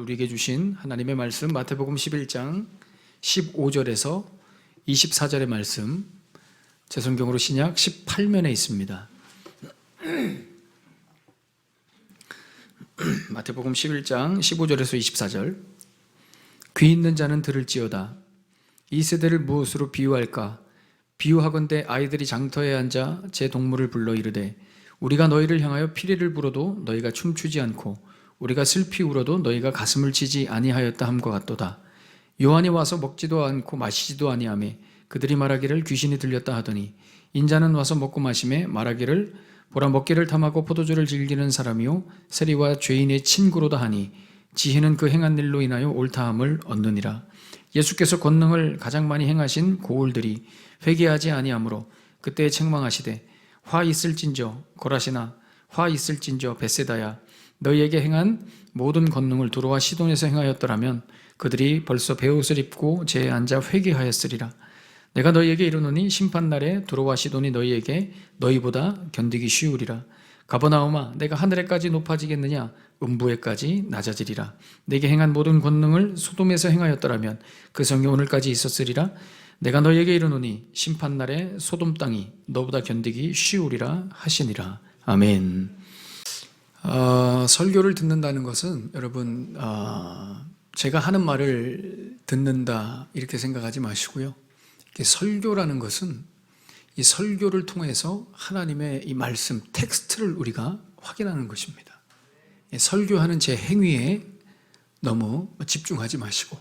우리에게 주신 하나님의 말씀 마태복음 11장 15절에서 24절의 말씀, 제 성경으로 신약 18면에 있습니다. 마태복음 11장 15절에서 24절. 귀 있는 자는 들을지어다. 이 세대를 무엇으로 비유할까? 비유하건대 아이들이 장터에 앉아 제 동물을 불러 이르되 우리가 너희를 향하여 피리를 불어도 너희가 춤추지 않고 우리가 슬피 울어도 너희가 가슴을 치지 아니하였다 함과 같도다. 요한이 와서 먹지도 않고 마시지도 아니하매 그들이 말하기를 귀신이 들렸다 하더니 인자는 와서 먹고 마시매 말하기를 보라 먹기를 탐하고 포도주를 즐기는 사람이요 세리와 죄인의 친구로다 하니 지혜는 그 행한 일로 인하여 옳다함을 얻느니라. 예수께서 권능을 가장 많이 행하신 고울들이 회개하지 아니하므로 그때 책망하시되 화 있을진저 고라시나 화 있을진저 벳세다야 너희에게 행한 모든 권능을 두로와 시돈에서 행하였더라면 그들이 벌써 베옷을 입고 제에 앉아 회개하였으리라. 내가 너희에게 이르노니 심판날에 두로와 시돈이 너희에게 너희보다 견디기 쉬우리라. 가버나움아 내가 하늘에까지 높아지겠느냐? 음부에까지 낮아지리라. 내게 행한 모든 권능을 소돔에서 행하였더라면 그 성이 오늘까지 있었으리라. 내가 너희에게 이르노니 심판날에 소돔 땅이 너보다 견디기 쉬우리라 하시니라. 아멘. 설교를 듣는다는 것은 여러분 제가 하는 말을 듣는다 이렇게 생각하지 마시고요. 설교라는 것은 이 설교를 통해서 하나님의 이 말씀 텍스트를 우리가 확인하는 것입니다. 설교하는 제 행위에 너무 집중하지 마시고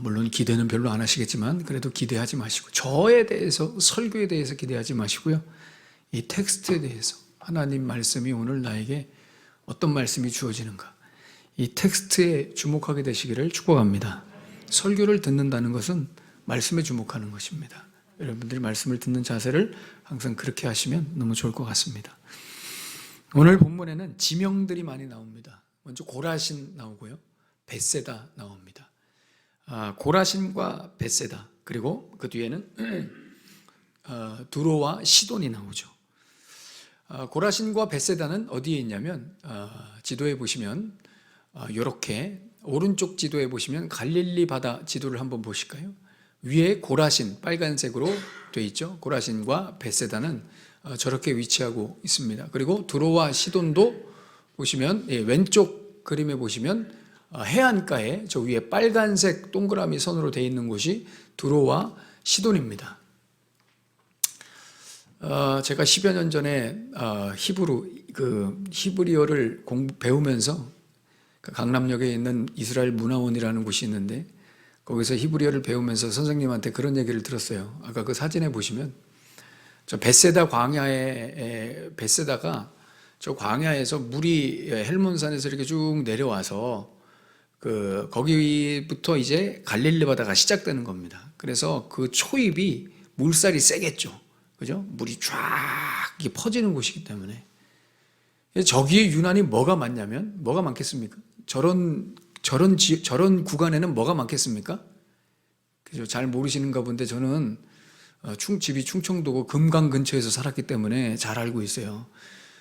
물론 기대는 별로 안 하시겠지만 그래도 기대하지 마시고 저에 대해서 설교에 대해서 기대하지 마시고요. 이 텍스트에 대해서 하나님 말씀이 오늘 나에게 어떤 말씀이 주어지는가 이 텍스트에 주목하게 되시기를 축복합니다. 설교를 듣는다는 것은 말씀에 주목하는 것입니다. 여러분들이 말씀을 듣는 자세를 항상 그렇게 하시면 너무 좋을 것 같습니다. 오늘 본문에는 지명들이 많이 나옵니다. 먼저 고라신 나오고요. 벳세다 나옵니다. 고라신과 벳세다 그리고 그 뒤에는 두로와 시돈이 나오죠. 고라신과 벳세다는 어디에 있냐면 지도에 보시면 이렇게 오른쪽 지도에 보시면 갈릴리 바다 지도를 한번 보실까요? 위에 고라신 빨간색으로 되어 있죠. 고라신과 벳세다는 저렇게 위치하고 있습니다. 그리고 두로와 시돈도 보시면 왼쪽 그림에 보시면 해안가에 저 위에 빨간색 동그라미 선으로 되어 있는 곳이 두로와 시돈입니다. 제가 10여 년 전에 히브리어를 배우면서 강남역에 있는 이스라엘 문화원이라는 곳이 있는데 거기서 히브리어를 배우면서 선생님한테 그런 얘기를 들었어요. 아까 그 사진에 보시면 저 벳세다 광야에 벳세다가 저 광야에서 물이 헬몬산에서 이렇게 쭉 내려와서 거기부터 이제 갈릴리 바다가 시작되는 겁니다. 그래서 그 초입이 물살이 세겠죠. 그죠? 물이 쫙 퍼지는 곳이기 때문에 저기에 유난히 뭐가 많겠습니까? 저런 구간에는 뭐가 많겠습니까? 그죠? 잘 모르시는가 본데 저는 집이 충청도고 금강 근처에서 살았기 때문에 잘 알고 있어요.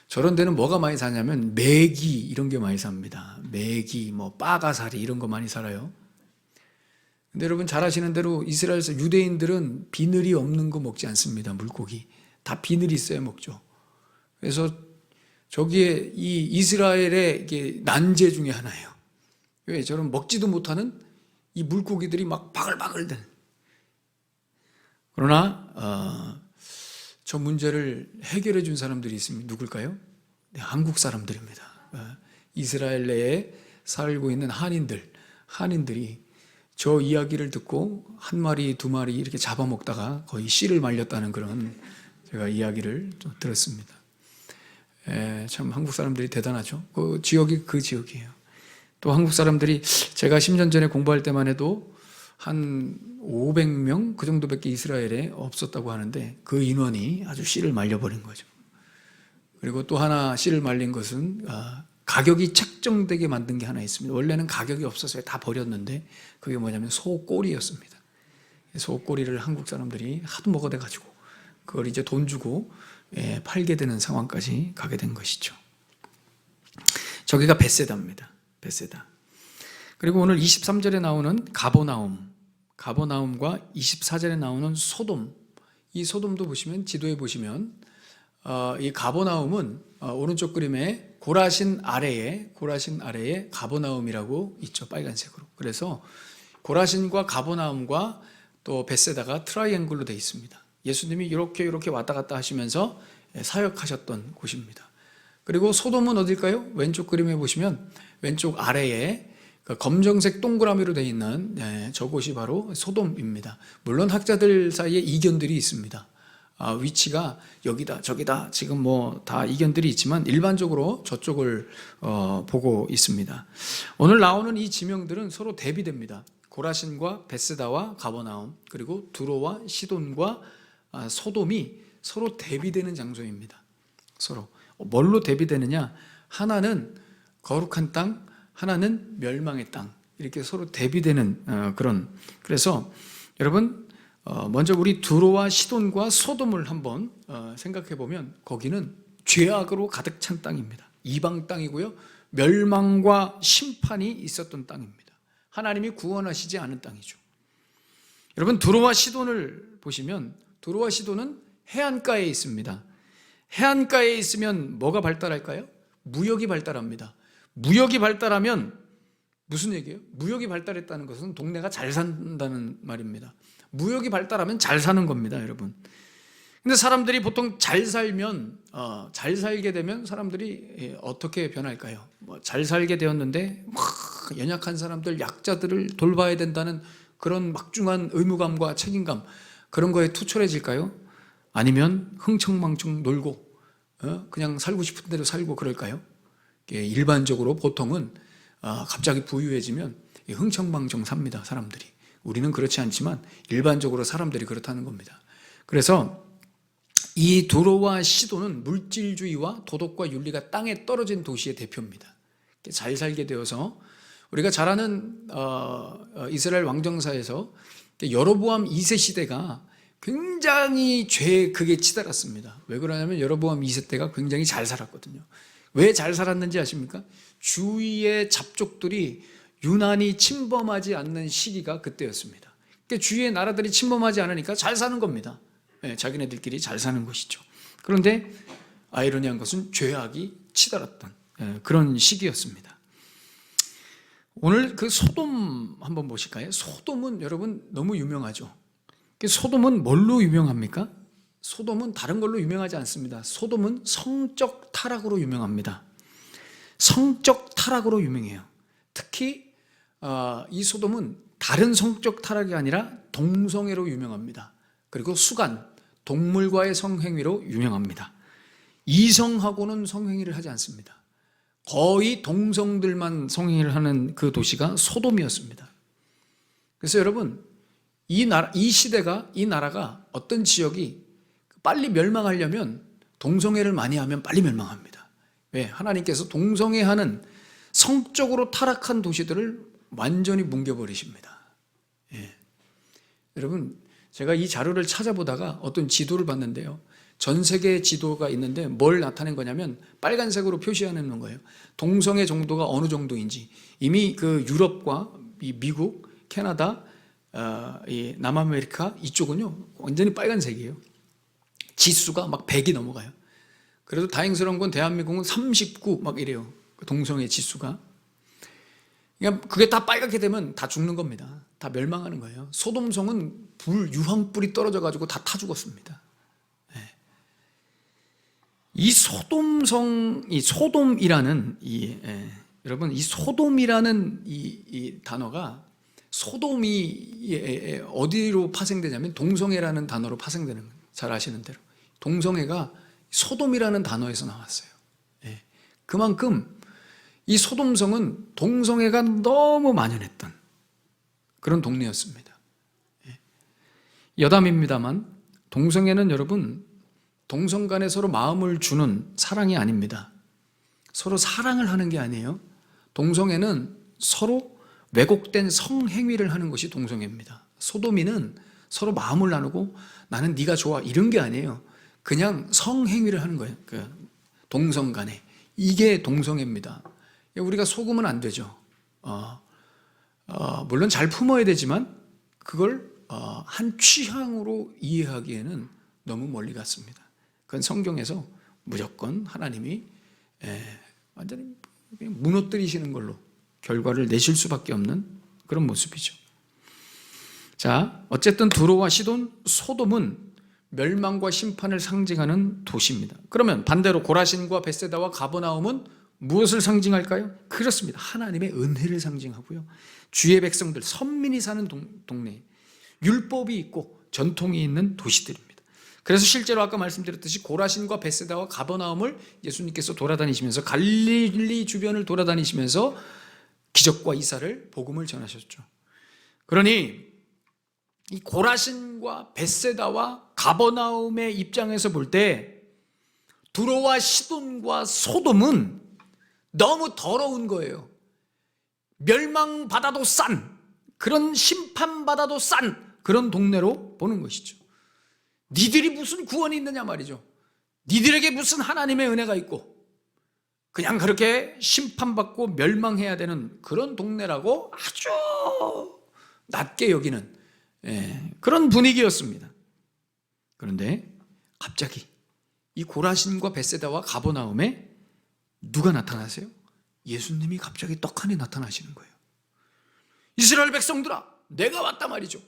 저런 데는 뭐가 많이 사냐면 메기 이런 게 많이 삽니다. 메기, 빠가사리 이런 거 많이 살아요. 근데 여러분 잘 아시는 대로 이스라엘에서 유대인들은 비늘이 없는 거 먹지 않습니다. 물고기 다 비늘이 있어야 먹죠. 그래서 저기에 이 이스라엘의 이게 난제 중에 하나예요. 왜 저런 먹지도 못하는 이 물고기들이 막 바글바글. 그러나 저 문제를 해결해 준 사람들이 있습니다. 누굴까요? 네, 한국 사람들입니다. 이스라엘 내에 살고 있는 한인들이 저 이야기를 듣고 한 마리 두 마리 이렇게 잡아먹다가 거의 씨를 말렸다는 그런 제가 이야기를 좀 들었습니다. 참 한국 사람들이 대단하죠. 그 지역이 그 지역이에요. 또 한국 사람들이 제가 10년 전에 공부할 때만 해도 한 500명 그 정도밖에 이스라엘에 없었다고 하는데 그 인원이 아주 씨를 말려버린 거죠. 그리고 또 하나 씨를 말린 것은 가격이 책정되게 만든 게 하나 있습니다. 원래는 가격이 없어서 다 버렸는데 그게 뭐냐면 소꼬리였습니다. 소꼬리를 한국 사람들이 하도 먹어대가지고 그걸 이제 돈 주고 팔게 되는 상황까지 가게 된 것이죠. 저기가 벳세다입니다. 벳세다. 그리고 오늘 23절에 나오는 가버나움과 24절에 나오는 소돔, 이 소돔도 보시면 지도에 보시면 이 가버나움은 오른쪽 그림에 고라신 아래에 가버나움이라고 있죠, 빨간색으로. 그래서 고라신과 가버나움과 또 벳세다가 트라이앵글로 되어 있습니다. 예수님이 이렇게 왔다 갔다 하시면서 사역하셨던 곳입니다. 그리고 소돔은 어딜까요? 왼쪽 그림에 보시면 왼쪽 아래에 검정색 동그라미로 되어 있는 저곳이 바로 소돔입니다. 물론 학자들 사이에 이견들이 있습니다. 위치가 여기다 저기다 지금 뭐 다 이견들이 있지만 일반적으로 저쪽을 보고 있습니다. 오늘 나오는 이 지명들은 서로 대비됩니다. 고라신과 벳세다와 가버나움, 그리고 두로와 시돈과 소돔이 서로 대비되는 장소입니다. 서로 뭘로 대비되느냐? 하나는 거룩한 땅, 하나는 멸망의 땅, 이렇게 서로 대비되는 그래서 여러분 먼저 우리 두로와 시돈과 소돔을 한번 생각해 보면 거기는 죄악으로 가득 찬 땅입니다. 이방 땅이고요, 멸망과 심판이 있었던 땅입니다. 하나님이 구원하시지 않은 땅이죠. 여러분 두로와 시돈을 보시면 두로와 시돈은 해안가에 있습니다. 해안가에 있으면 뭐가 발달할까요? 무역이 발달합니다. 무역이 발달하면 무슨 얘기예요? 무역이 발달했다는 것은 동네가 잘 산다는 말입니다. 무역이 발달하면 잘 사는 겁니다, 여러분. 근데 사람들이 보통 잘 살면 잘 살게 되면 사람들이 어떻게 변할까요? 잘 살게 되었는데 막 연약한 사람들, 약자들을 돌봐야 된다는 그런 막중한 의무감과 책임감, 그런 거에 투철해질까요? 아니면 흥청망청 놀고 그냥 살고 싶은 대로 살고 그럴까요? 일반적으로 보통은 갑자기 부유해지면 흥청망청 삽니다, 사람들이. 우리는 그렇지 않지만 일반적으로 사람들이 그렇다는 겁니다. 그래서 이 두로와 시돈은 물질주의와 도덕과 윤리가 땅에 떨어진 도시의 대표입니다. 잘 살게 되어서 우리가 잘 아는 이스라엘 왕정사에서 여로보암 2세 시대가 굉장히 죄에 극에 치달았습니다. 왜 그러냐면 여로보암 2세 때가 굉장히 잘 살았거든요. 왜 잘 살았는지 아십니까? 주위의 잡족들이 유난히 침범하지 않는 시기가 그때였습니다. 그러니까 주위의 나라들이 침범하지 않으니까 잘 사는 겁니다. 자기네들끼리 잘 사는 것이죠. 그런데 아이러니한 것은 죄악이 치달았던 그런 시기였습니다. 오늘 그 소돔 한번 보실까요? 소돔은 여러분 너무 유명하죠. 소돔은 뭘로 유명합니까? 소돔은 다른 걸로 유명하지 않습니다. 소돔은 성적 타락으로 유명합니다. 성적 타락으로 유명해요. 특히 이 소돔은 다른 성적 타락이 아니라 동성애로 유명합니다. 그리고 수간, 동물과의 성행위로 유명합니다. 이성하고는 성행위를 하지 않습니다. 거의 동성들만 성행위를 하는 그 도시가 소돔이었습니다. 그래서 여러분 이 시대가, 이 나라가, 어떤 지역이 빨리 멸망하려면 동성애를 많이 하면 빨리 멸망합니다. 왜? 하나님께서 동성애하는 성적으로 타락한 도시들을 완전히 뭉개버리십니다. 여러분 제가 이 자료를 찾아보다가 어떤 지도를 봤는데요, 전 세계 지도가 있는데 뭘 나타낸 거냐면 빨간색으로 표시하는 거예요. 동성애 정도가 어느 정도인지. 이미 그 유럽과 미국, 캐나다, 이 남아메리카 이쪽은요 완전히 빨간색이에요. 지수가 막 100이 넘어가요. 그래도 다행스러운 건 대한민국은 39 막 이래요. 동성애 지수가. 그러니까 그게 다 빨갛게 되면 다 죽는 겁니다. 다 멸망하는 거예요. 소돔성은 유황불이 떨어져가지고 다 타 죽었습니다. 이 소돔성, 이 소돔이라는 여러분 이 소돔이라는 이 단어가 소돔이 어디로 파생되냐면 동성애라는 단어로 파생되는 거예요. 잘 아시는 대로 동성애가 소돔이라는 단어에서 나왔어요. 그만큼 이 소돔성은 동성애가 너무 만연했던 그런 동네였습니다. 여담입니다만 동성애는 여러분 동성 간에 서로 마음을 주는 사랑이 아닙니다. 서로 사랑을 하는 게 아니에요. 동성애는 서로 왜곡된 성행위를 하는 것이 동성애입니다. 소돔이는 서로 마음을 나누고 나는 네가 좋아 이런 게 아니에요. 그냥 성행위를 하는 거예요. 동성 간에. 이게 동성애입니다. 우리가 속으면 안 되죠. 물론 잘 품어야 되지만 그걸 한 취향으로 이해하기에는 너무 멀리 갔습니다. 그건 성경에서 무조건 하나님이 완전히 무너뜨리시는 걸로 결과를 내실 수밖에 없는 그런 모습이죠. 자, 어쨌든 두로와 시돈, 소돔은 멸망과 심판을 상징하는 도시입니다. 그러면 반대로 고라신과 벳세다와 가버나움은 무엇을 상징할까요? 그렇습니다. 하나님의 은혜를 상징하고요. 주의 백성들, 선민이 사는 동네, 율법이 있고 전통이 있는 도시들입니다. 그래서 실제로 아까 말씀드렸듯이 고라신과 벳세다와 가버나움을 예수님께서 돌아다니시면서 갈릴리 주변을 돌아다니시면서 기적과 이사를 복음을 전하셨죠. 그러니 이 고라신과 벳세다와 가버나움의 입장에서 볼 때 두로와 시돈과 소돔은 너무 더러운 거예요. 멸망받아도 싼, 그런 심판받아도 싼 그런 동네로 보는 것이죠. 니들이 무슨 구원이 있느냐 말이죠. 니들에게 무슨 하나님의 은혜가 있고 그냥 그렇게 심판받고 멸망해야 되는 그런 동네라고 아주 낮게 여기는 그런 분위기였습니다. 그런데 갑자기 이 고라신과 벳세다와 가버나움에 누가 나타나세요? 예수님이 갑자기 떡하니 나타나시는 거예요. 이스라엘 백성들아, 내가 왔다 말이죠.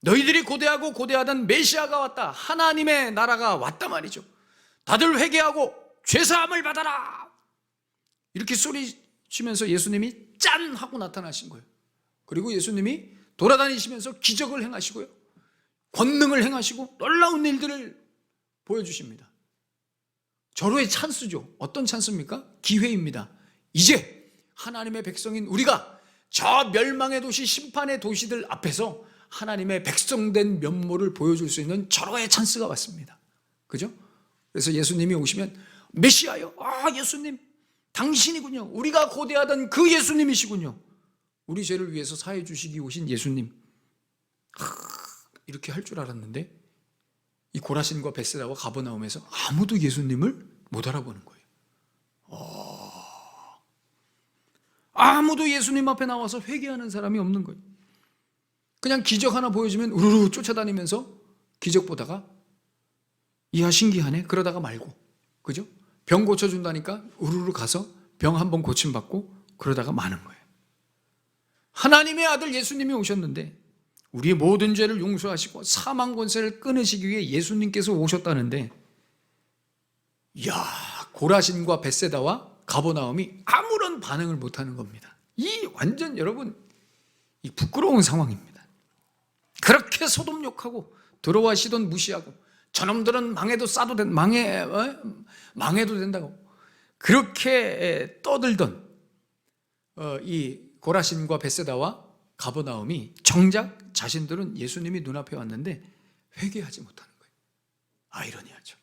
너희들이 고대하고 고대하던 메시아가 왔다. 하나님의 나라가 왔다 말이죠. 다들 회개하고 죄사함을 받아라. 이렇게 소리치면서 예수님이 짠 하고 나타나신 거예요. 그리고 예수님이 돌아다니시면서 기적을 행하시고요, 권능을 행하시고 놀라운 일들을 보여주십니다. 절호의 찬스죠. 어떤 찬스입니까? 기회입니다. 이제 하나님의 백성인 우리가 저 멸망의 도시, 심판의 도시들 앞에서 하나님의 백성된 면모를 보여줄 수 있는 절호의 찬스가 왔습니다. 그죠? 그래서 예수님이 오시면 메시아요, 예수님 당신이군요. 우리가 고대하던 그 예수님이시군요. 우리 죄를 위해서 사해 주시기 오신 예수님. 이렇게 할 줄 알았는데 이 고라신과 벳세다와 가버나움에서 아무도 예수님을 못 알아보는 거예요. 아무도 예수님 앞에 나와서 회개하는 사람이 없는 거예요. 그냥 기적 하나 보여주면 우르르 쫓아다니면서 기적 보다가 이야 신기하네 그러다가 말고, 그죠? 병 고쳐준다니까 우르르 가서 병 한 번 고침받고 그러다가 마는 거예요. 하나님의 아들 예수님이 오셨는데 우리의 모든 죄를 용서하시고 사망 권세를 끊으시기 위해 예수님께서 오셨다는데, 이야, 고라신과 벳세다와 가버나움이 아무런 반응을 못하는 겁니다. 이 완전 여러분 이 부끄러운 상황입니다. 그렇게 소돔 욕하고 두로와 시돈 무시하고 저놈들은 망해도 싸도 망해도 된다고 그렇게 떠들던 이 고라신과 벳세다와 가버나움이 정작 자신들은 예수님이 눈앞에 왔는데 회개하지 못하는 거예요. 아이러니하죠.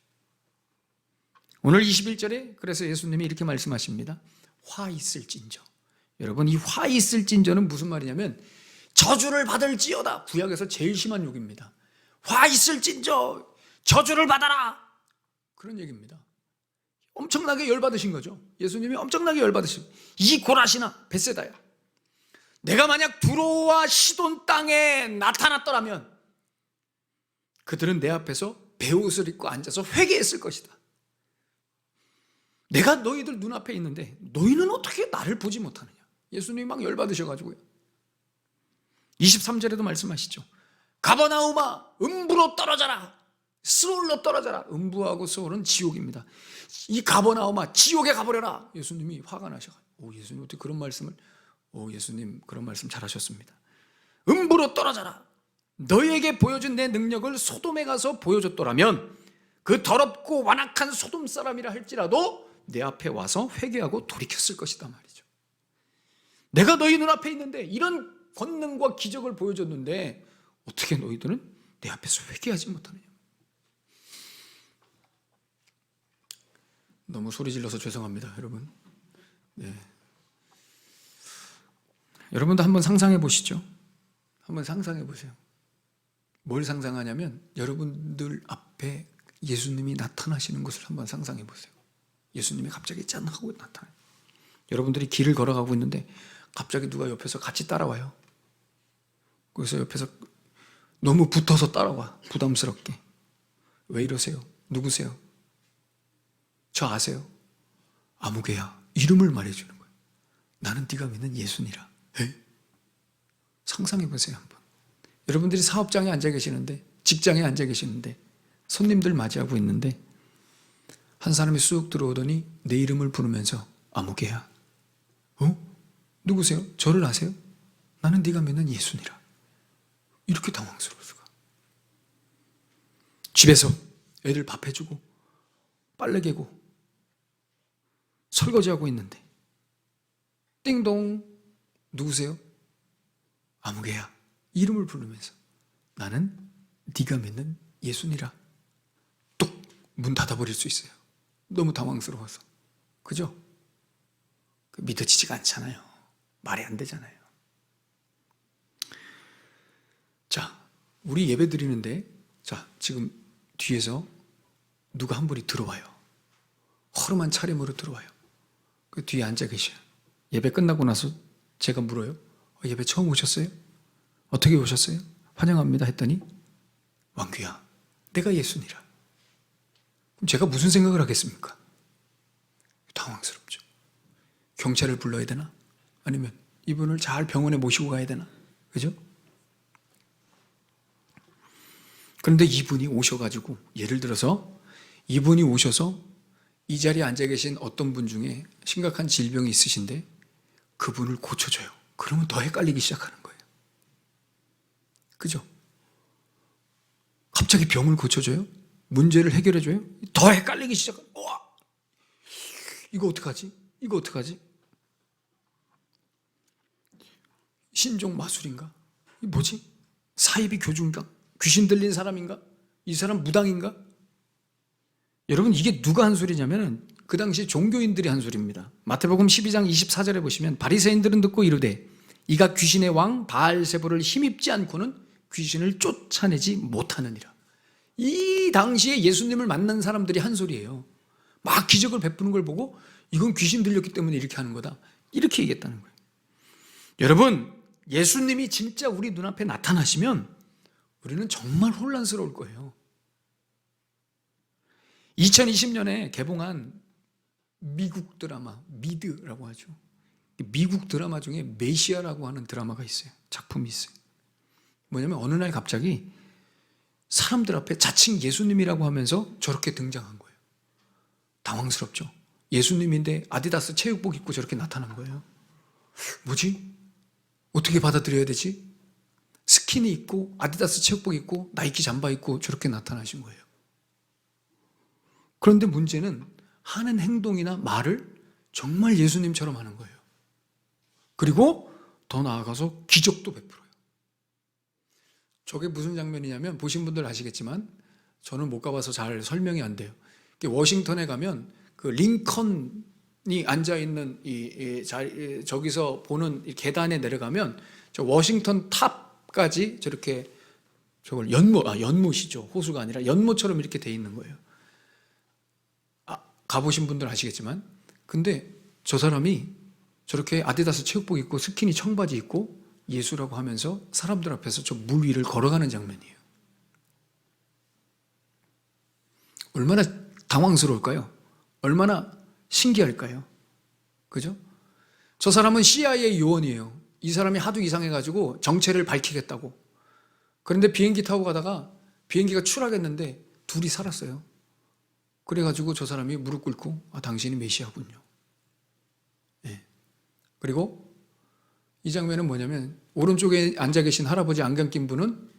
오늘 21절에 그래서 예수님이 이렇게 말씀하십니다. 화 있을진저. 여러분, 이 화 있을진저는 무슨 말이냐면 저주를 받을지어다. 구약에서 제일 심한 욕입니다. 화 있을진저, 저주를 받아라, 그런 얘기입니다. 엄청나게 열받으신 거죠. 예수님이 엄청나게 열받으신, 이 고라시나 벳세다야, 내가 만약 두로와 시돈 땅에 나타났더라면 그들은 내 앞에서 베옷을 입고 앉아서 회개했을 것이다. 내가 너희들 눈앞에 있는데 너희는 어떻게 나를 보지 못하느냐. 예수님이 막 열받으셔가지고요. 23절에도 말씀하시죠. 가버나움아, 음부로 떨어져라. 스올로 떨어져라. 음부하고 스올은 지옥입니다. 이 가버나움아, 지옥에 가버려라. 예수님이 화가 나셔가지고, 예수님 어떻게 그런 말씀을, 예수님 그런 말씀 잘하셨습니다. 음부로 떨어져라. 너희에게 보여준 내 능력을 소돔에 가서 보여줬더라면 그 더럽고 완악한 소돔 사람이라 할지라도 내 앞에 와서 회개하고 돌이켰을 것이다 말이죠. 내가 너희 눈앞에 있는데 이런 권능과 기적을 보여줬는데 어떻게 너희들은 내 앞에서 회개하지 못하느냐. 너무 소리 질러서 죄송합니다, 여러분. 네. 여러분도 한번 상상해 보시죠. 한번 상상해 보세요. 뭘 상상하냐면 여러분들 앞에 예수님이 나타나시는 것을 한번 상상해 보세요. 예수님이 갑자기 짠 하고 나타나요. 여러분들이 길을 걸어가고 있는데 갑자기 누가 옆에서 같이 따라와요. 그래서 옆에서 너무 붙어서 따라와. 부담스럽게. 왜 이러세요? 누구세요? 저 아세요? 아무개야. 이름을 말해주는 거예요. 나는 네가 믿는 예수니라. 에? 상상해 보세요 한번. 여러분들이 사업장에 앉아 계시는데, 직장에 앉아 계시는데, 손님들 맞이하고 있는데 한 사람이 쑥 들어오더니 내 이름을 부르면서 아무개야. 누구세요? 저를 아세요? 나는 네가 믿는 예수니라. 이렇게 당황스러울 수가. 집에서 애들 밥 해주고 빨래 개고 설거지하고 있는데 띵동. 누구세요? 아무개야. 이름을 부르면서 나는 네가 믿는 예수니라. 뚝 문 닫아버릴 수 있어요. 너무 당황스러워서. 그죠? 믿어지지가 않잖아요. 말이 안 되잖아요. 자, 우리 예배 드리는데, 자, 지금 뒤에서 누가 한 분이 들어와요. 허름한 차림으로 들어와요. 그 뒤에 앉아 계셔요. 예배 끝나고 나서 제가 물어요. 예배 처음 오셨어요? 어떻게 오셨어요? 환영합니다 했더니 왕귀야, 내가 예수니라. 그럼 제가 무슨 생각을 하겠습니까? 당황스럽죠. 경찰을 불러야 되나? 아니면 이분을 잘 병원에 모시고 가야 되나? 그죠? 그런데 이분이 오셔가지고, 예를 들어서 이분이 오셔서 이 자리에 앉아 계신 어떤 분 중에 심각한 질병이 있으신데 그분을 고쳐줘요. 그러면 더 헷갈리기 시작하는 거예요. 그죠? 갑자기 병을 고쳐줘요? 문제를 해결해줘요? 더 헷갈리기 시작하는 거예요. 이거 어떡하지? 이거 어떡하지? 신종 마술인가? 이 뭐지? 사이비 교주인가? 귀신 들린 사람인가? 이 사람 무당인가? 여러분, 이게 누가 한 소리냐면 그 당시 종교인들이 한 소리입니다. 마태복음 12장 24절에 보시면 바리새인들은 듣고 이르되 이가 귀신의 왕 바알세불을 힘입지 않고는 귀신을 쫓아내지 못하느니라. 이 당시에 예수님을 만난 사람들이 한 소리예요. 막 기적을 베푸는 걸 보고 이건 귀신 들렸기 때문에 이렇게 하는 거다. 이렇게 얘기했다는 거예요. 여러분, 예수님이 진짜 우리 눈앞에 나타나시면 우리는 정말 혼란스러울 거예요. 2020년에 개봉한 미국 드라마, 미드라고 하죠. 미국 드라마 중에 메시아라고 하는 드라마가 있어요. 작품이 있어요. 뭐냐면 어느 날 갑자기 사람들 앞에 자칭 예수님이라고 하면서 저렇게 등장한 거예요. 당황스럽죠. 예수님인데 아디다스 체육복 입고 저렇게 나타난 거예요. 뭐지? 어떻게 받아들여야 되지? 스키니 입고 아디다스 체육복 입고 나이키 잠바 입고 저렇게 나타나신 거예요. 그런데 문제는 하는 행동이나 말을 정말 예수님처럼 하는 거예요. 그리고 더 나아가서 기적도 베풀어요. 저게 무슨 장면이냐면 보신 분들 아시겠지만 저는 못 가봐서 잘 설명이 안 돼요. 워싱턴에 가면 그 링컨이 앉아있는 저기서 보는 이 계단에 내려가면 저 워싱턴 탑까지 저렇게 저걸 연못이죠. 호수가 아니라 연못처럼 이렇게 돼 있는 거예요. 가보신 분들 아시겠지만, 근데 저 사람이 저렇게 아디다스 체육복 입고 스키니 청바지 입고 예수라고 하면서 사람들 앞에서 저 물 위를 걸어가는 장면이에요. 얼마나 당황스러울까요? 얼마나 신기할까요? 그죠? 저 사람은 CIA 요원이에요. 이 사람이 하도 이상해가지고 정체를 밝히겠다고. 그런데 비행기 타고 가다가 비행기가 추락했는데 둘이 살았어요. 그래가지고 저 사람이 무릎 꿇고 당신이 메시아군요. 네. 그리고 이 장면은 뭐냐면 오른쪽에 앉아 계신 할아버지 안경 낀 분은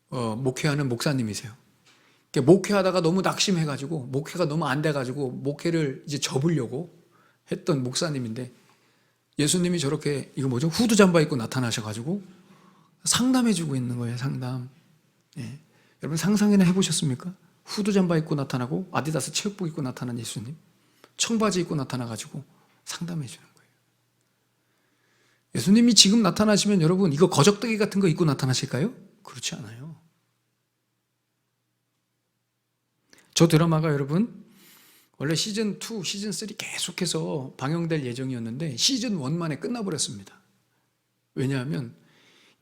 목회하는 목사님이세요. 목회하다가 너무 낙심해가지고 목회가 너무 안 돼가지고 목회를 이제 접으려고 했던 목사님인데 예수님이 저렇게 이거 뭐죠? 후드 잠바 입고 나타나셔가지고 상담해주고 있는 거예요. 상담. 네. 여러분 상상이나 해보셨습니까? 후드 잠바 입고 나타나고 아디다스 체육복 입고 나타난 예수님, 청바지 입고 나타나가지고 상담해 주는 거예요. 예수님이 지금 나타나시면 여러분 이거 거적대기 같은 거 입고 나타나실까요? 그렇지 않아요. 저 드라마가 여러분 원래 시즌 2, 시즌 3 계속해서 방영될 예정이었는데 시즌 1만에 끝나버렸습니다. 왜냐하면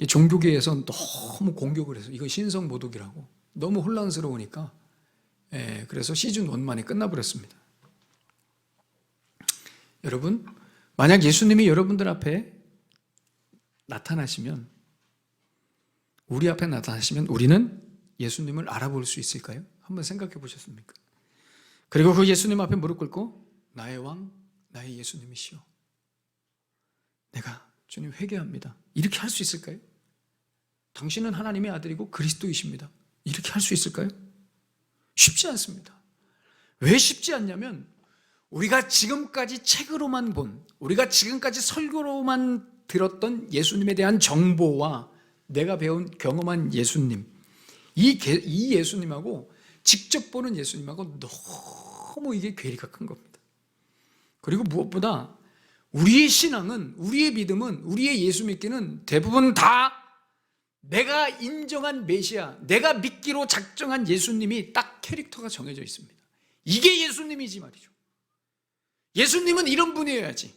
종교계에서 너무 공격을 해서 이거 신성모독이라고 너무 혼란스러우니까 그래서 시즌 1만에 끝나버렸습니다. 여러분, 만약 예수님이 여러분들 앞에 나타나시면, 우리 앞에 나타나시면 우리는 예수님을 알아볼 수 있을까요? 한번 생각해 보셨습니까? 그리고 그 예수님 앞에 무릎 꿇고 나의 왕, 나의 예수님이시여, 내가 주님 회개합니다, 이렇게 할 수 있을까요? 당신은 하나님의 아들이고 그리스도이십니다, 이렇게 할 수 있을까요? 쉽지 않습니다. 왜 쉽지 않냐면 우리가 지금까지 책으로만 본, 우리가 지금까지 설교로만 들었던 예수님에 대한 정보와 내가 배운 경험한 예수님, 이 예수님하고 직접 보는 예수님하고 너무 이게 괴리가 큰 겁니다. 그리고 무엇보다 우리의 신앙은, 우리의 믿음은, 우리의 예수 믿기는 대부분 다 내가 인정한 메시아, 내가 믿기로 작정한 예수님이 딱 캐릭터가 정해져 있습니다. 이게 예수님이지 말이죠. 예수님은 이런 분이어야지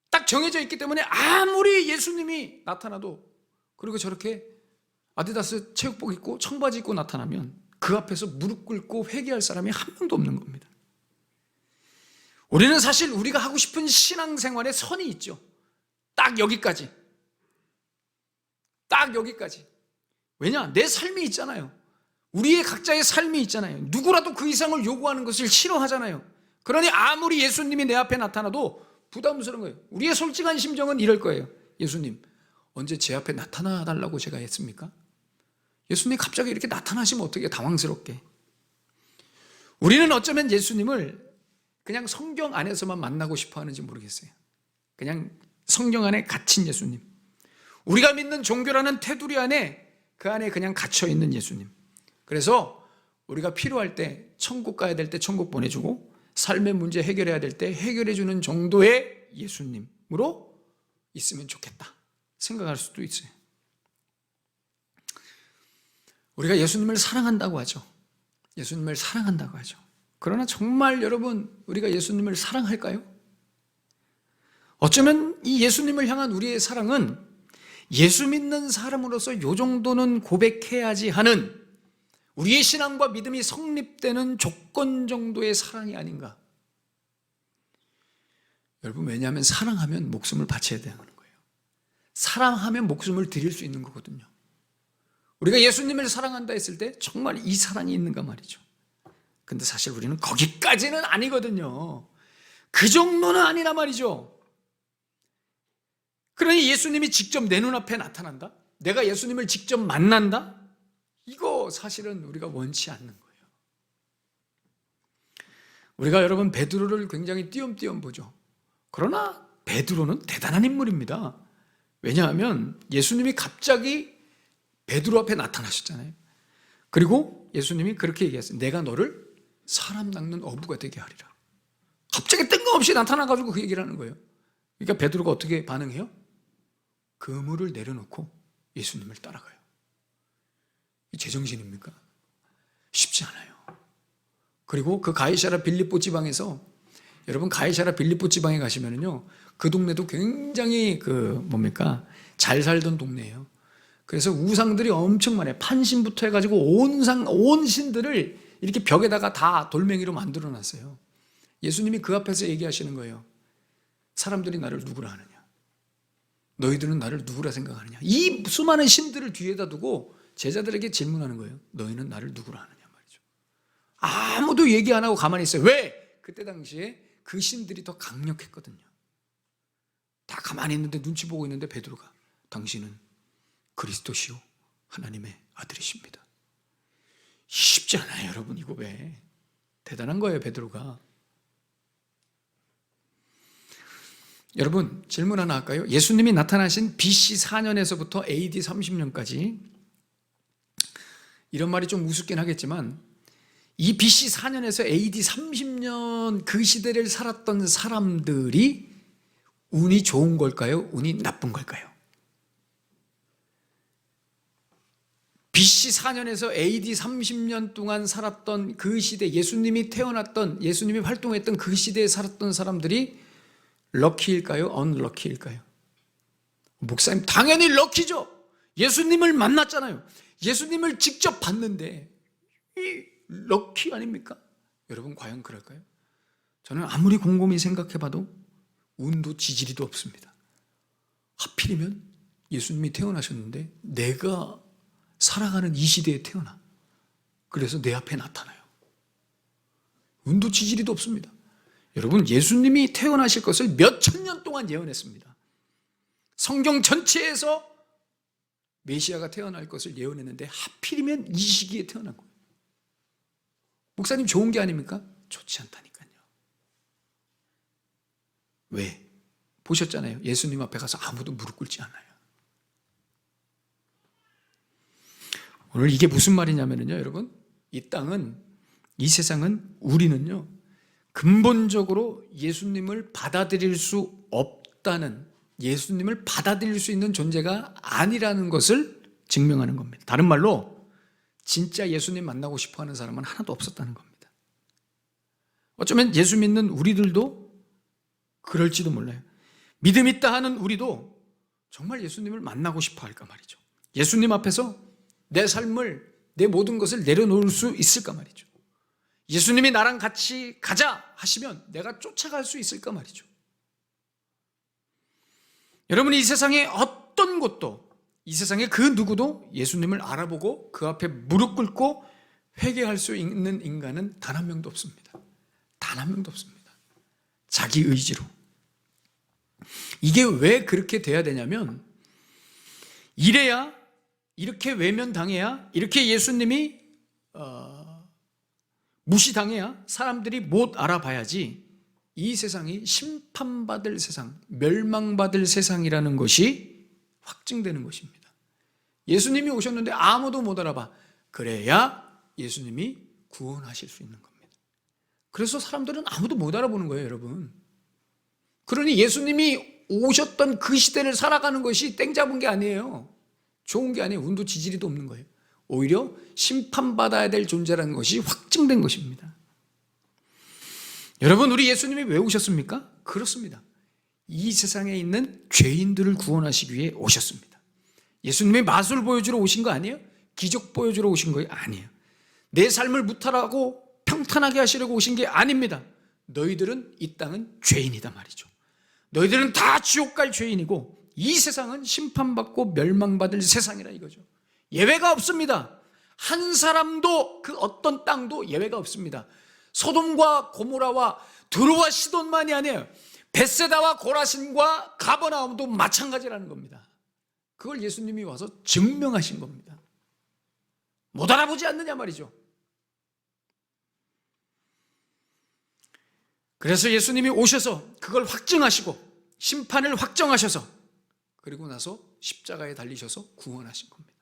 딱 정해져 있기 때문에 아무리 예수님이 나타나도, 그리고 저렇게 아디다스 체육복 입고 청바지 입고 나타나면 그 앞에서 무릎 꿇고 회개할 사람이 한 명도 없는 겁니다. 우리는 사실 우리가 하고 싶은 신앙생활의 선이 있죠. 딱 여기까지. 딱 여기까지. 왜냐? 내 삶이 있잖아요. 우리의 각자의 삶이 있잖아요. 누구라도 그 이상을 요구하는 것을 싫어하잖아요. 그러니 아무리 예수님이 내 앞에 나타나도 부담스러운 거예요. 우리의 솔직한 심정은 이럴 거예요. 예수님, 언제 제 앞에 나타나 달라고 제가 했습니까? 예수님이 갑자기 이렇게 나타나시면 어떻게 당황스럽게. 우리는 어쩌면 예수님을 그냥 성경 안에서만 만나고 싶어 하는지 모르겠어요. 그냥 성경 안에 갇힌 예수님, 우리가 믿는 종교라는 테두리 안에, 그 안에 그냥 갇혀 있는 예수님. 그래서 우리가 필요할 때, 천국 가야 될 때 천국 보내주고, 삶의 문제 해결해야 될 때 해결해 주는 정도의 예수님으로 있으면 좋겠다 생각할 수도 있어요. 우리가 예수님을 사랑한다고 하죠. 예수님을 사랑한다고 하죠. 그러나 정말 여러분, 우리가 예수님을 사랑할까요? 어쩌면 이 예수님을 향한 우리의 사랑은 예수 믿는 사람으로서 요 정도는 고백해야지 하는, 우리의 신앙과 믿음이 성립되는 조건 정도의 사랑이 아닌가. 여러분, 왜냐하면 사랑하면 목숨을 바쳐야 되는 거예요. 사랑하면 목숨을 드릴 수 있는 거거든요. 우리가 예수님을 사랑한다 했을 때 정말 이 사랑이 있는가 말이죠. 근데 사실 우리는 거기까지는 아니거든요. 그 정도는 아니란 말이죠. 그러니 예수님이 직접 내 눈앞에 나타난다? 내가 예수님을 직접 만난다? 이거 사실은 우리가 원치 않는 거예요. 우리가 여러분 베드로를 굉장히 띄엄띄엄 보죠. 그러나 베드로는 대단한 인물입니다. 왜냐하면 예수님이 갑자기 베드로 앞에 나타나셨잖아요. 그리고 예수님이 그렇게 얘기했어요. 내가 너를 사람 낚는 어부가 되게 하리라. 갑자기 뜬금없이 나타나가지고 그 얘기를 하는 거예요. 그러니까 베드로가 어떻게 반응해요? 그물을 내려놓고 예수님을 따라가요. 제정신입니까? 쉽지 않아요. 그리고 그 가이사랴 빌립보 지방에서, 여러분 가이사랴 빌립보 지방에 가시면은요, 그 동네도 굉장히 잘 살던 동네예요. 그래서 우상들이 엄청 많아요. 판신부터 해가지고 온 신들을 이렇게 벽에다가 다 돌멩이로 만들어 놨어요. 예수님이 그 앞에서 얘기하시는 거예요. 사람들이 나를 누구라 하느냐? 너희들은 나를 누구라 생각하느냐? 이 수많은 신들을 뒤에다 두고 제자들에게 질문하는 거예요. 너희는 나를 누구라 하느냐 말이죠. 아무도 얘기 안 하고 가만히 있어요. 왜? 그때 당시에 그 신들이 더 강력했거든요. 다 가만히 있는데, 눈치 보고 있는데 베드로가, 당신은 그리스도시요 하나님의 아들이십니다. 쉽지 않아요, 여러분. 이거 왜? 대단한 거예요, 베드로가. 여러분, 질문 하나 할까요? 예수님이 나타나신 BC 4년에서부터 AD 30년까지, 이런 말이 좀 우습긴 하겠지만, 이 BC 4년에서 AD 30년 그 시대를 살았던 사람들이 운이 좋은 걸까요? 운이 나쁜 걸까요? BC 4년에서 AD 30년 동안 살았던 그 시대, 예수님이 태어났던, 예수님이 활동했던 그 시대에 살았던 사람들이 럭키일까요? 언럭키일까요? 목사님 당연히 럭키죠. 예수님을 만났잖아요. 예수님을 직접 봤는데 이 럭키 아닙니까? 여러분 과연 그럴까요? 저는 아무리 곰곰이 생각해봐도 운도 지지리도 없습니다. 하필이면 예수님이 태어나셨는데 내가 살아가는 이 시대에 태어나. 그래서 내 앞에 나타나요. 운도 지지리도 없습니다. 여러분 예수님이 태어나실 것을 몇천 년 동안 예언했습니다. 성경 전체에서 메시아가 태어날 것을 예언했는데 하필이면 이 시기에 태어난 거예요. 목사님 좋은 게 아닙니까? 좋지 않다니까요. 왜? 보셨잖아요. 예수님 앞에 가서 아무도 무릎 꿇지 않아요. 오늘 이게 무슨 말이냐면요, 여러분. 이 땅은, 이 세상은, 우리는요, 근본적으로 예수님을 받아들일 수 없다는, 예수님을 받아들일 수 있는 존재가 아니라는 것을 증명하는 겁니다. 다른 말로 진짜 예수님 만나고 싶어 하는 사람은 하나도 없었다는 겁니다. 어쩌면 예수 믿는 우리들도 그럴지도 몰라요. 믿음 있다 하는 우리도 정말 예수님을 만나고 싶어 할까 말이죠. 예수님 앞에서 내 삶을, 내 모든 것을 내려놓을 수 있을까 말이죠. 예수님이 나랑 같이 가자 하시면 내가 쫓아갈 수 있을까 말이죠. 여러분이 이 세상에 어떤 곳도, 이 세상에 그 누구도 예수님을 알아보고 그 앞에 무릎 꿇고 회개할 수 있는 인간은 단 한 명도 없습니다. 단 한 명도 없습니다. 자기 의지로. 이게 왜 그렇게 돼야 되냐면, 이래야, 이렇게 외면당해야, 이렇게 예수님이 무시당해야 사람들이 못 알아봐야지 이 세상이 심판받을 세상, 멸망받을 세상이라는 것이 확증되는 것입니다. 예수님이 오셨는데 아무도 못 알아봐. 그래야 예수님이 구원하실 수 있는 겁니다. 그래서 사람들은 아무도 못 알아보는 거예요, 여러분. 그러니 예수님이 오셨던 그 시대를 살아가는 것이 땡 잡은 게 아니에요. 좋은 게 아니에요. 운도 지지리도 없는 거예요. 오히려 심판받아야 될 존재라는 것이 확증된 것입니다. 여러분, 우리 예수님이 왜 오셨습니까? 그렇습니다. 이 세상에 있는 죄인들을 구원하시기 위해 오셨습니다. 예수님이 마술 보여주러 오신 거 아니에요? 기적 보여주러 오신 거 아니에요. 내 삶을 무탈하고 평탄하게 하시려고 오신 게 아닙니다. 너희들은, 이 땅은 죄인이다 말이죠. 너희들은 다 지옥 갈 죄인이고 이 세상은 심판받고 멸망받을 세상이라 이거죠. 예외가 없습니다. 한 사람도, 그 어떤 땅도 예외가 없습니다. 소돔과 고모라와 드로와 시돈만이 아니에요. 벳세다와 고라신과 가버나움도 마찬가지라는 겁니다. 그걸 예수님이 와서 증명하신 겁니다. 못 알아보지 않느냐 말이죠. 그래서 예수님이 오셔서 그걸 확증하시고 심판을 확정하셔서 그리고 나서 십자가에 달리셔서 구원하신 겁니다.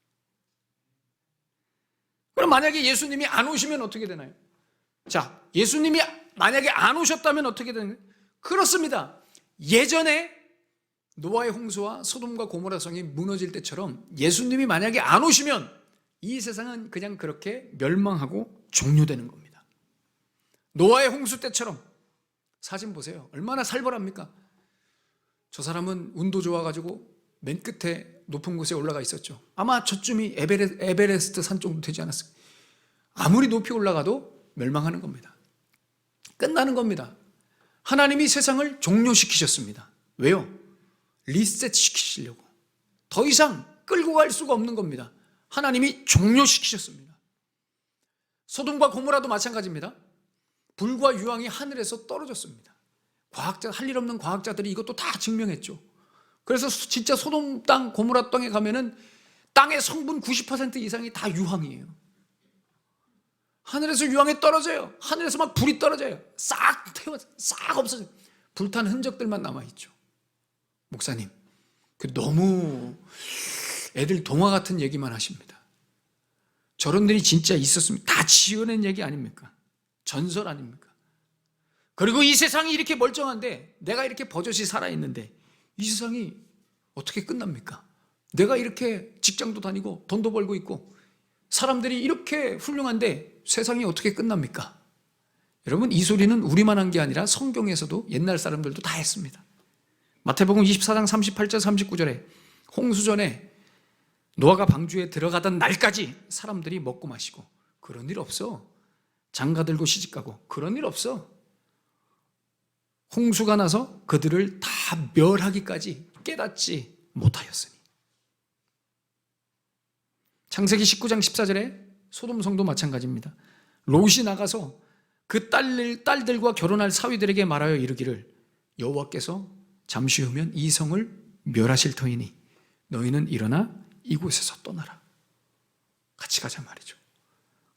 그럼 만약에 예수님이 안 오시면 어떻게 되나요? 자, 예수님이 만약에 안 오셨다면 어떻게 되나요? 그렇습니다. 예전에 노아의 홍수와 소돔과 고모라 성이 무너질 때처럼 예수님이 만약에 안 오시면 이 세상은 그냥 그렇게 멸망하고 종료되는 겁니다. 노아의 홍수 때처럼. 사진 보세요. 얼마나 살벌합니까? 저 사람은 운도 좋아가지고 맨 끝에 높은 곳에 올라가 있었죠. 아마 저쯤이 에베레스트 산 정도 되지 않았을까. 아무리 높이 올라가도 멸망하는 겁니다. 끝나는 겁니다. 하나님이 세상을 종료시키셨습니다. 왜요? 리셋 시키시려고. 더 이상 끌고 갈 수가 없는 겁니다. 하나님이 종료시키셨습니다. 소돔과 고모라도 마찬가지입니다. 불과 유황이 하늘에서 떨어졌습니다. 할 일 없는 과학자들이 이것도 다 증명했죠. 그래서 진짜 소돔 땅, 고모라 땅에 가면은 땅의 성분 90% 이상이 다 유황이에요. 하늘에서 유황이 떨어져요. 하늘에서 막 불이 떨어져요. 싹 태워서 싹 없어져요. 불탄 흔적들만 남아있죠. 목사님, 너무 애들 동화 같은 얘기만 하십니다. 저런 일이 진짜 있었으면 다 지어낸 얘기 아닙니까? 전설 아닙니까? 그리고 이 세상이 이렇게 멀쩡한데, 내가 이렇게 버젓이 살아있는데 이 세상이 어떻게 끝납니까? 내가 이렇게 직장도 다니고 돈도 벌고 있고 사람들이 이렇게 훌륭한데 세상이 어떻게 끝납니까? 여러분, 이 소리는 우리만 한 게 아니라 성경에서도 옛날 사람들도 다 했습니다. 마태복음 24장 38절 39절에 홍수전에 노아가 방주에 들어가던 날까지 사람들이 먹고 마시고 그런 일 없어. 장가 들고 시집가고 그런 일 없어. 홍수가 나서 그들을 다 멸하기까지 깨닫지 못하였으니. 창세기 19장 14절에 소돔 성도 마찬가지입니다. 롯이 나가서 그 딸들과 결혼할 사위들에게 말하여 이르기를 여호와께서 잠시 후면 이 성을 멸하실 터이니 너희는 일어나 이곳에서 떠나라. 같이 가자 말이죠.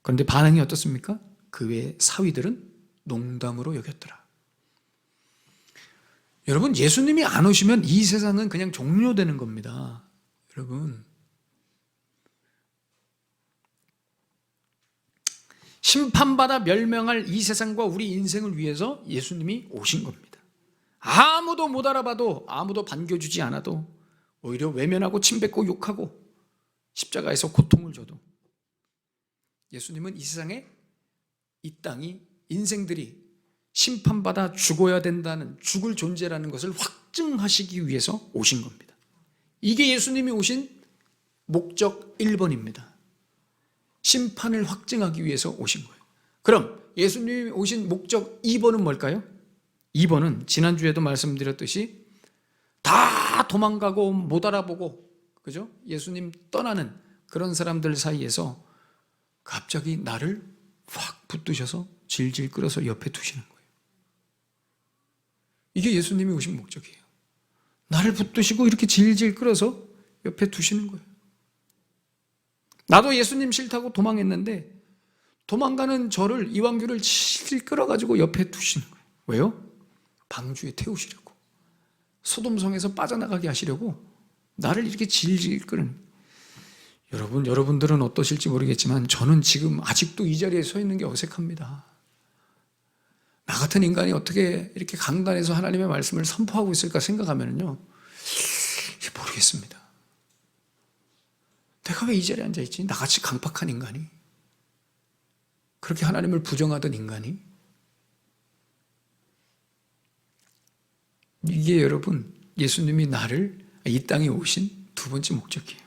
그런데 반응이 어떻습니까? 그 외의 사위들은 농담으로 여겼더라. 여러분, 예수님이 안 오시면 이 세상은 그냥 종료되는 겁니다. 여러분, 심판받아 멸망할 이 세상과 우리 인생을 위해서 예수님이 오신 겁니다. 아무도 못 알아봐도, 아무도 반겨주지 않아도, 오히려 외면하고 침뱉고 욕하고 십자가에서 고통을 줘도 예수님은 이 세상에, 이 땅이, 인생들이 심판받아 죽어야 된다는, 죽을 존재라는 것을 확증하시기 위해서 오신 겁니다. 이게 예수님이 오신 목적 1번입니다. 심판을 확증하기 위해서 오신 거예요. 그럼 예수님이 오신 목적 2번은 뭘까요? 2번은 지난주에도 말씀드렸듯이 다 도망가고 못 알아보고, 그죠? 예수님 떠나는 그런 사람들 사이에서 갑자기 나를 확 붙드셔서 질질 끌어서 옆에 두시는 거예요. 이게 예수님이 오신 목적이에요. 나를 붙드시고 이렇게 질질 끌어서 옆에 두시는 거예요. 나도 예수님 싫다고 도망했는데 도망가는 저를, 이완규를 질질 끌어가지고 옆에 두시는 거예요. 왜요? 방주에 태우시려고, 소돔성에서 빠져나가게 하시려고 나를 이렇게 질질 끌은. 여러분들은 어떠실지 모르겠지만 저는 지금 아직도 이 자리에 서 있는 게 어색합니다. 나 같은 인간이 어떻게 이렇게 강단에서 하나님의 말씀을 선포하고 있을까 생각하면요, 모르겠습니다. 내가 왜 이 자리에 앉아있지? 나같이 강팍한 인간이, 그렇게 하나님을 부정하던 인간이. 이게 여러분, 예수님이 나를 이 땅에 오신 두 번째 목적이에요.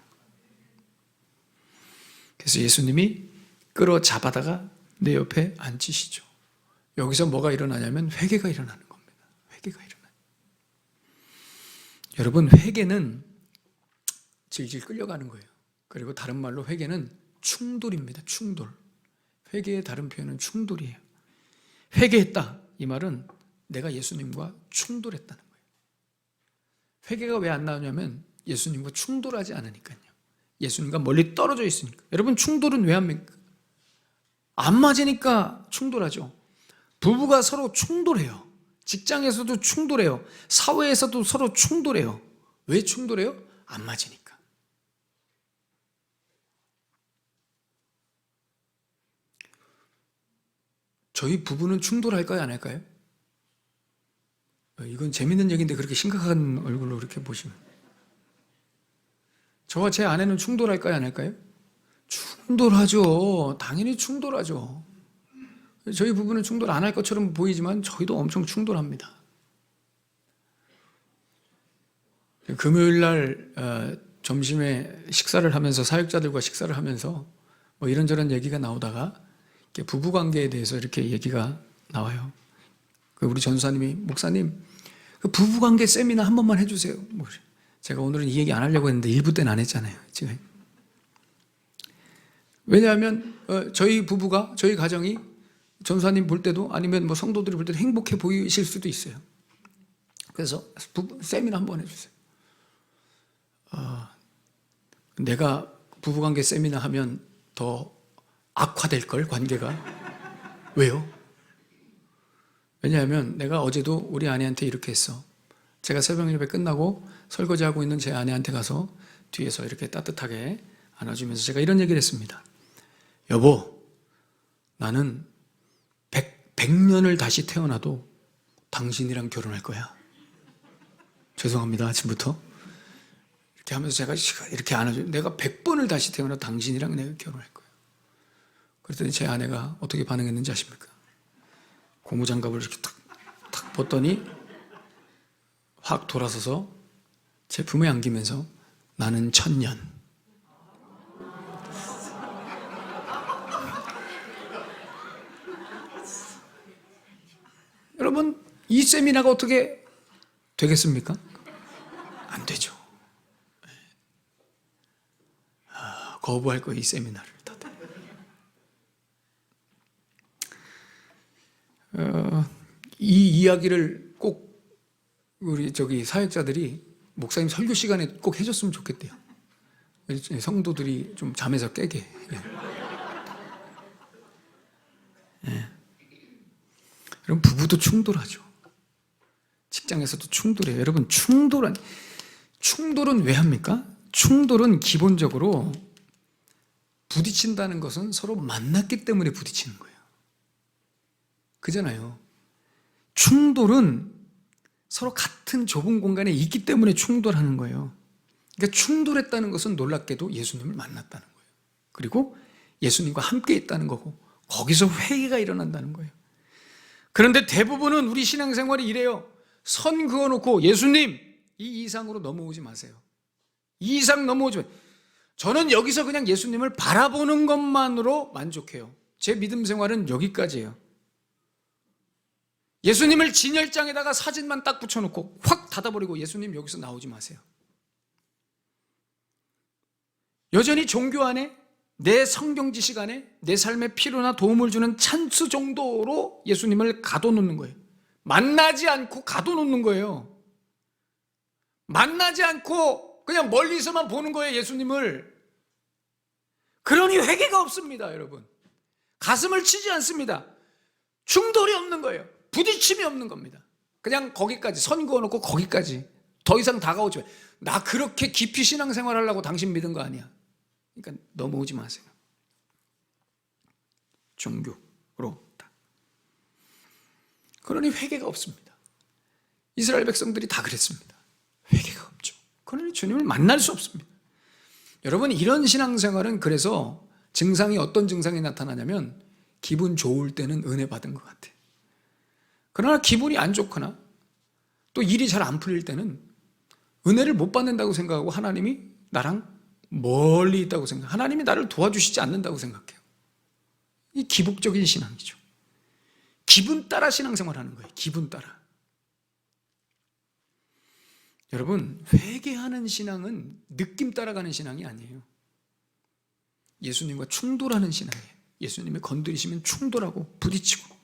그래서 예수님이 끌어잡아다가 내 옆에 앉히시죠. 여기서 뭐가 일어나냐면 회개가 일어나는 겁니다. 회개가 일어나요. 여러분, 회개는 질질 끌려가는 거예요. 그리고 다른 말로 회개는 충돌입니다. 충돌. 회개의 다른 표현은 충돌이에요. 회개했다, 이 말은 내가 예수님과 충돌했다는 거예요. 회개가 왜 안 나오냐면 예수님과 충돌하지 않으니까요. 예수님과 멀리 떨어져 있으니까. 여러분, 충돌은 왜 합니까? 안 맞으니까 충돌하죠. 부부가 서로 충돌해요. 직장에서도 충돌해요. 사회에서도 서로 충돌해요. 왜 충돌해요? 안 맞으니까. 저희 부부는 충돌할까요, 안 할까요? 이건 재밌는 얘기인데 그렇게 심각한 얼굴로 그렇게 보시면. 저와 제 아내는 충돌할까요, 안 할까요? 충돌하죠. 당연히 충돌하죠. 저희 부부는 충돌 안 할 것처럼 보이지만 저희도 엄청 충돌합니다. 금요일 날 점심에 식사를 하면서, 사역자들과 식사를 하면서 뭐 이런저런 얘기가 나오다가 부부관계에 대해서 이렇게 얘기가 나와요. 우리 전사님이, 목사님, 그 부부관계 세미나 한 번만 해주세요. 제가 오늘은 이 얘기 안 하려고 했는데 일부 때는 안 했잖아요, 지금. 왜냐하면 저희 부부가, 저희 가정이 전사님 볼 때도, 아니면 뭐 성도들이 볼 때도 행복해 보이실 수도 있어요. 그래서 세미나 한 번 해주세요. 내가 부부관계 세미나 하면 더 악화될걸, 관계가. 왜요? 왜냐하면 내가 어제도 우리 아내한테 이렇게 했어. 제가 새벽 예배 끝나고 설거지하고 있는 제 아내한테 가서 뒤에서 이렇게 따뜻하게 안아주면서 제가 이런 얘기를 했습니다. 여보, 나는 100년을 다시 태어나도 당신이랑 결혼할 거야. 죄송합니다, 아침부터. 이렇게 하면서 제가 이렇게 안아줘. 내가 100번을 다시 태어나 당신이랑 내가 결혼할 거야. 그랬더니 제 아내가 어떻게 반응했는지 아십니까? 고무장갑을 이렇게 탁 벗더니 확 돌아서서 제 품에 안기면서 나는 1000년. 여러분, 이 세미나가 어떻게 되겠습니까? 안 되죠. 거부할 거예요, 이 세미나를. 다들. 이 이야기를 꼭 우리 사역자들이 목사님 설교 시간에 꼭 해줬으면 좋겠대요. 성도들이 좀 잠에서 깨게. 여러분, 부부도 충돌하죠. 직장에서도 충돌해요. 여러분, 충돌은 왜 합니까? 충돌은 기본적으로 부딪힌다는 것은 서로 만났기 때문에 부딪히는 거예요. 그잖아요. 충돌은 서로 같은 좁은 공간에 있기 때문에 충돌하는 거예요. 그러니까 충돌했다는 것은 놀랍게도 예수님을 만났다는 거예요. 그리고 예수님과 함께 있다는 거고, 거기서 회의가 일어난다는 거예요. 그런데 대부분은 우리 신앙생활이 이래요. 선 그어놓고 예수님 이 이상으로 넘어오지 마세요. 이 이상 넘어오지 마세요. 저는 여기서 그냥 예수님을 바라보는 것만으로 만족해요. 제 믿음 생활은 여기까지예요. 예수님을 진열장에다가 사진만 딱 붙여놓고 확 닫아버리고 예수님 여기서 나오지 마세요. 여전히 종교 안에 내 성경 지식 안에 내 삶에 필요나 도움을 주는 찬스 정도로 예수님을 가둬놓는 거예요. 만나지 않고 가둬놓는 거예요. 만나지 않고 그냥 멀리서만 보는 거예요, 예수님을. 그러니 회개가 없습니다, 여러분. 가슴을 치지 않습니다. 충돌이 없는 거예요. 부딪힘이 없는 겁니다. 그냥 거기까지, 선 그어놓고 거기까지. 더 이상 다가오지 마세요. 나 그렇게 깊이 신앙생활 하려고 당신 믿은 거 아니야. 그러니까 넘어오지 마세요. 종교로 딱. 그러니 회개가 없습니다. 이스라엘 백성들이 다 그랬습니다. 회개가 없죠. 그러니 주님을 만날 수 없습니다. 여러분, 이런 신앙생활은 그래서 증상이 어떤 증상이 나타나냐면 기분 좋을 때는 은혜 받은 것 같아요. 그러나 기분이 안 좋거나 또 일이 잘 안 풀릴 때는 은혜를 못 받는다고 생각하고 하나님이 나랑 멀리 있다고 생각해요. 하나님이 나를 도와주시지 않는다고 생각해요. 이 기복적인 신앙이죠. 기분 따라 신앙생활하는 거예요. 기분 따라. 여러분, 회개하는 신앙은 느낌 따라가는 신앙이 아니에요. 예수님과 충돌하는 신앙이에요. 예수님이 건드리시면 충돌하고 부딪히고.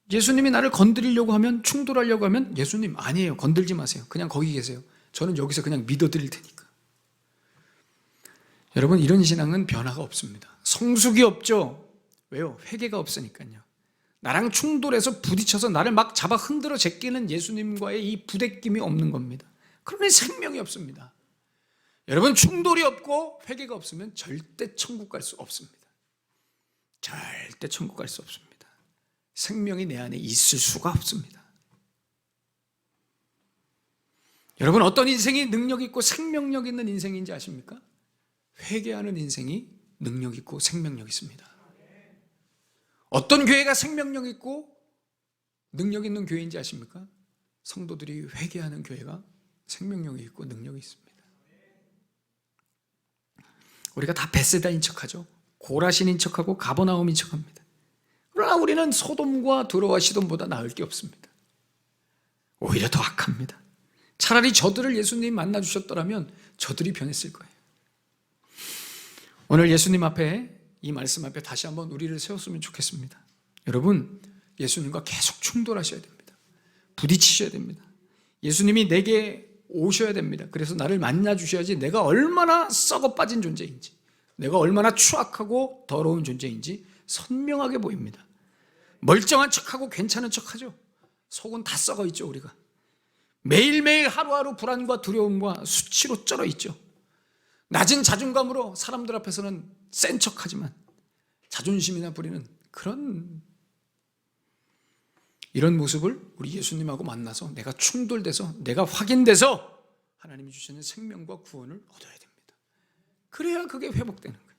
예수님이 나를 건드리려고 하면, 충돌하려고 하면 예수님 아니에요. 건들지 마세요. 그냥 거기 계세요. 저는 여기서 그냥 믿어드릴 테니까. 여러분, 이런 신앙은 변화가 없습니다. 성숙이 없죠. 왜요? 회개가 없으니까요. 나랑 충돌해서 부딪혀서 나를 막 잡아 흔들어 제끼는 예수님과의 이 부대낌이 없는 겁니다. 그러니 생명이 없습니다. 여러분, 충돌이 없고 회개가 없으면 절대 천국 갈 수 없습니다. 절대 천국 갈 수 없습니다. 생명이 내 안에 있을 수가 없습니다. 여러분, 어떤 인생이 능력 있고 생명력 있는 인생인지 아십니까? 회개하는 인생이 능력 있고 생명력 있습니다. 어떤 교회가 생명력 있고 능력 있는 교회인지 아십니까? 성도들이 회개하는 교회가 생명력이 있고 능력이 있습니다. 우리가 다 베세다인 척하죠. 고라신인 척하고 가버나움인 척합니다. 그러나 우리는 소돔과 두로와 시돈보다 나을 게 없습니다. 오히려 더 악합니다. 차라리 저들을 예수님이 만나주셨더라면 저들이 변했을 거예요. 오늘 예수님 앞에, 이 말씀 앞에 다시 한번 우리를 세웠으면 좋겠습니다. 여러분, 예수님과 계속 충돌하셔야 됩니다. 부딪히셔야 됩니다. 예수님이 내게 오셔야 됩니다. 그래서 나를 만나주셔야지 내가 얼마나 썩어 빠진 존재인지, 내가 얼마나 추악하고 더러운 존재인지 선명하게 보입니다. 멀쩡한 척하고 괜찮은 척하죠. 속은 다 썩어 있죠. 우리가 매일매일 하루하루 불안과 두려움과 수치로 쩔어 있죠. 낮은 자존감으로 사람들 앞에서는 센 척하지만 자존심이나 부리는 이런 모습을 우리 예수님하고 만나서 내가 충돌돼서, 내가 확인돼서 하나님이 주시는 생명과 구원을 얻어야 됩니다. 그래야 그게 회복되는 거예요.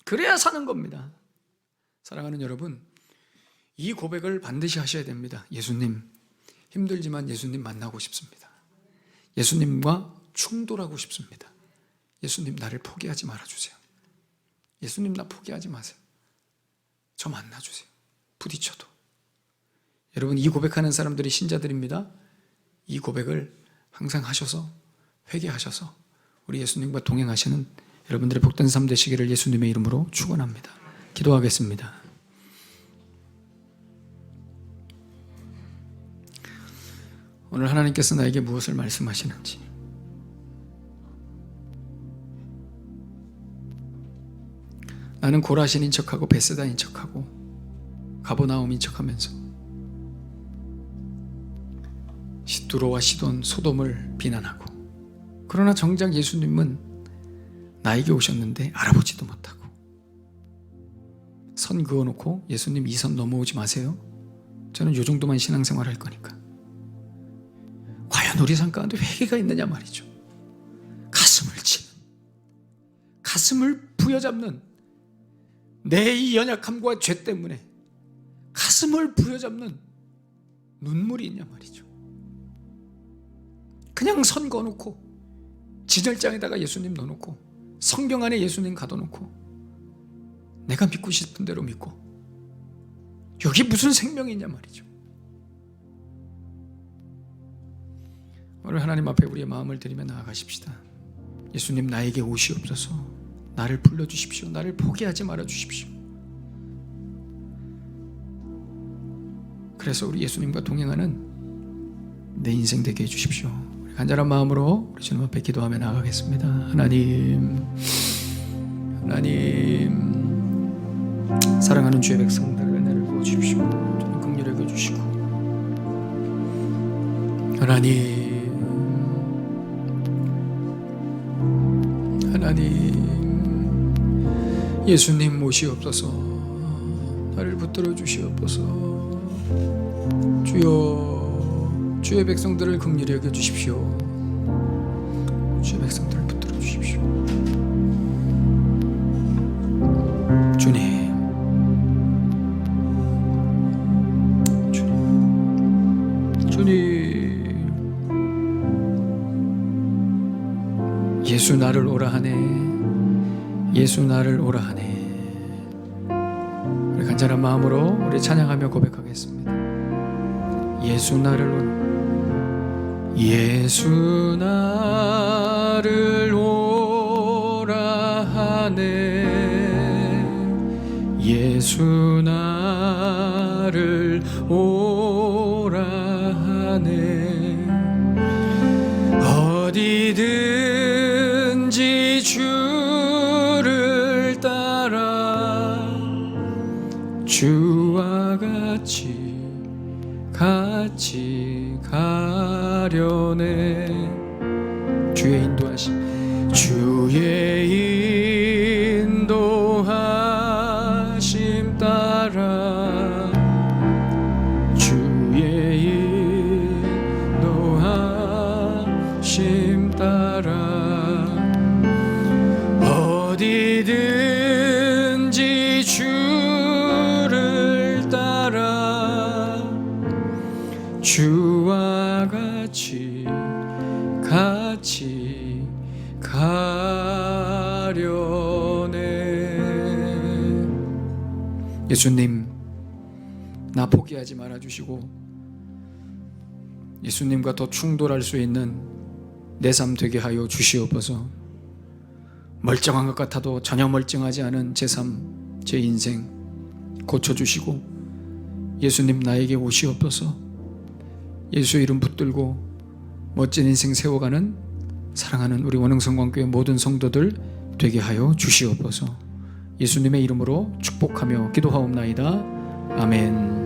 그래야 사는 겁니다. 사랑하는 여러분, 이 고백을 반드시 하셔야 됩니다. 예수님, 힘들지만 예수님 만나고 싶습니다. 예수님과 충돌하고 싶습니다. 예수님, 나를 포기하지 말아주세요. 예수님, 나 포기하지 마세요. 저 만나주세요. 부딪혀도. 여러분, 이 고백하는 사람들이 신자들입니다. 이 고백을 항상 하셔서, 회개하셔서 우리 예수님과 동행하시는 여러분들의 복된 삶 되시기를 예수님의 이름으로 축원합니다. 기도하겠습니다. 오늘 하나님께서 나에게 무엇을 말씀하시는지, 나는 고라신인 척하고 베세다인 척하고 가버나움인 척하면서 시두로와 시돈, 소돔을 비난하고, 그러나 정작 예수님은 나에게 오셨는데 알아보지도 못하고, 선 그어놓고 예수님 이 선 넘어오지 마세요. 저는 요 정도만 신앙생활 할 거니까. 과연 우리 삶 가운데 회개가 있느냐 말이죠. 가슴을 치는, 가슴을 부여잡는, 내 이 연약함과 죄 때문에 가슴을 부여잡는 눈물이 있냐 말이죠. 그냥 선 그어놓고 진열장에다가 예수님 넣어놓고 성경 안에 예수님 가둬놓고 내가 믿고 싶은 대로 믿고, 여기 무슨 생명이 있냐 말이죠. 오늘 하나님 앞에 우리의 마음을 드리며 나아가십시다. 예수님, 나에게 오시옵소서. 나를 불러주십시오. 나를 포기하지 말아주십시오. 그래서 우리 예수님과 동행하는 내 인생 되게 해주십시오. 우리 간절한 마음으로 우리 주님 앞에 기도하며 나아가겠습니다. 하나님, 사랑하는 주의 백성들을 은혜를 부어주십시오. 저는 긍휼히 여겨주시고, 하나님, 예수님 모시옵소서. 나를 붙들어 주시옵소서. 주여, 주의 백성들을 긍휼히 여겨 주십시오. 주의 백성들을 붙들어 주십시오. 주님, 예수 나를 오라 하네. 예수 나를 오라 하네. 우리 간절한 마음으로 우리 찬양하며 고백하겠습니다. 예수 나를 오라, 예수 나를 오라 하네. 예수 나를 오라 하네. 어디든지 주를 따라 주와 같이 가려네. 주의 인도하심, 주의 인도하심 따라, 주의 인도하심 따라, 어디든지 주를 따라 주와 같이 가려네. 예수님, 나 포기하지 말아주시고 예수님과 더 충돌할 수 있는 내 삶 되게 하여 주시옵소서. 멀쩡한 것 같아도 전혀 멀쩡하지 않은 제 삶, 제 인생 고쳐주시고, 예수님 나에게 오시옵소서. 예수 이름 붙들고 멋진 인생 세워가는 사랑하는 우리 원흥성광교회 모든 성도들 되게 하여 주시옵소서. 예수님의 이름으로 축복하며 기도하옵나이다. 아멘.